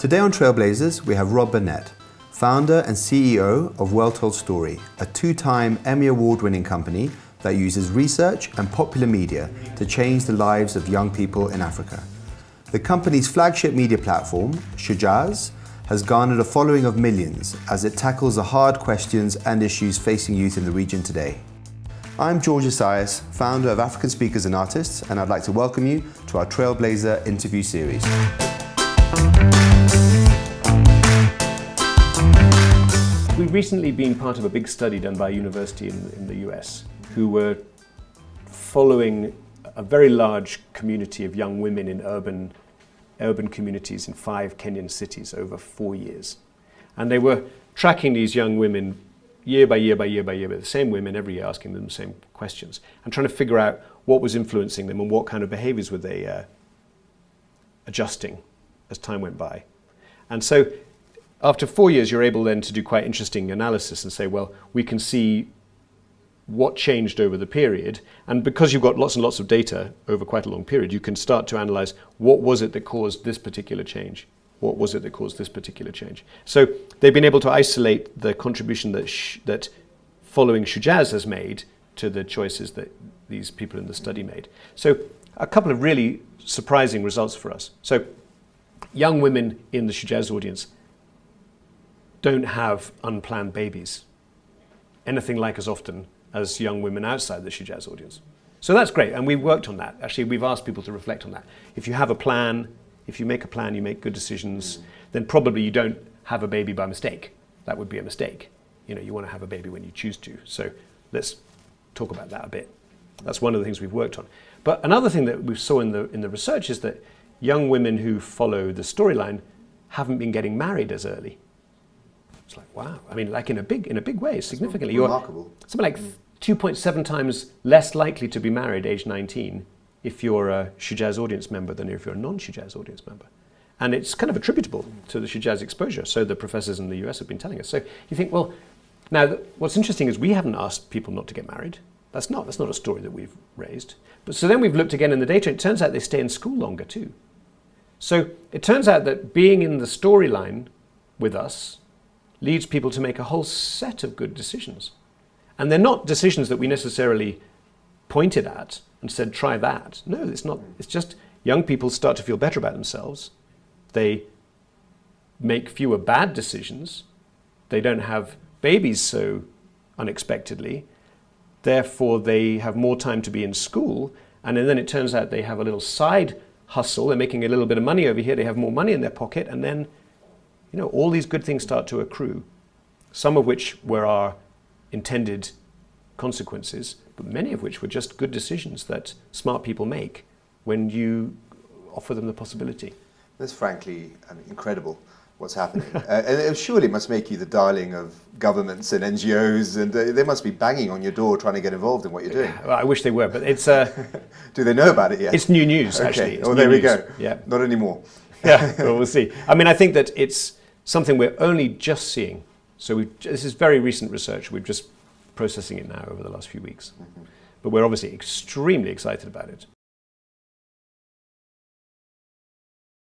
Today on Trailblazers, we have Burnet, founder and CEO of Well Told Story, a two-time Emmy Award-winning company that uses research and popular media to change the lives of young people in Africa. The company's flagship media platform, Shujaaz, has garnered a following of millions as it tackles the hard questions and issues facing youth in the region today. I'm Shujaaz, founder of African Speakers and Artists, and I'd like to welcome you to our Trailblazer interview series. We've recently been part of a big study done by a university in the US who were following a very large community of young women in urban communities in 5 Kenyan cities over 4 years. And they were tracking these young women year by year by year by year, but the same women every year, asking them the same questions and trying to figure out what was influencing them and what kind of behaviors were they adjusting as time went by. And so after 4 years, you're able then to do quite interesting analysis and say, well, we can see what changed over the period. And because you've got lots and lots of data over quite a long period, you can start to analyze what was it that caused this particular change? What was it that caused this particular change? So they've been able to isolate the contribution that following Shujaaz has made to the choices that these people in the study made. So a couple of really surprising results for us. So young women in the Shujaaz audience don't have unplanned babies anything like as often as young women outside the Shujaaz audience. So that's great, and we've worked on that. Actually, we've asked people to reflect on that. If you have a plan, if you make a plan, you make good decisions, then probably you don't have a baby by mistake. That would be a mistake. You know, you want to have a baby when you choose to. So let's talk about that a bit. That's one of the things we've worked on. But another thing that we saw in the research is that young women who follow the storyline haven't been getting married as early. It's like, wow. I mean, like in a big way, significantly. Remarkable. You're something like 2.7 times less likely to be married age 19 if you're a Shujaaz audience member than if you're a non-Shujaaz audience member. And it's kind of attributable to the Shujaaz exposure, so the professors in the US have been telling us. So you think, well, now what's interesting is we haven't asked people not to get married. That's not a story that we've raised. But so then we've looked again in the data, and it turns out they stay in school longer too. So it turns out that being in the storyline with us leads people to make a whole set of good decisions. And they're not decisions that we necessarily pointed at and said, try that. No, it's not. It's just young people start to feel better about themselves. They make fewer bad decisions. They don't have babies so unexpectedly. Therefore, they have more time to be in school. And then it turns out they have a little side hustle. They're making a little bit of money over here. They have more money in their pocket. And then, you know, all these good things start to accrue, some of which were our intended consequences, but many of which were just good decisions that smart people make when you offer them the possibility. That's frankly incredible what's happening. And it surely must make you the darling of governments and NGOs, and they must be banging on your door trying to get involved in what you're doing. Well, I wish they were, but it's... Do they know about it yet? It's new news, okay. actually. Oh, there we go. Yeah. Not anymore. Yeah, well, we'll see. I mean, I think that it's something we're only just seeing. So this is very recent research. We're just processing it now over the last few weeks. But we're obviously extremely excited about it.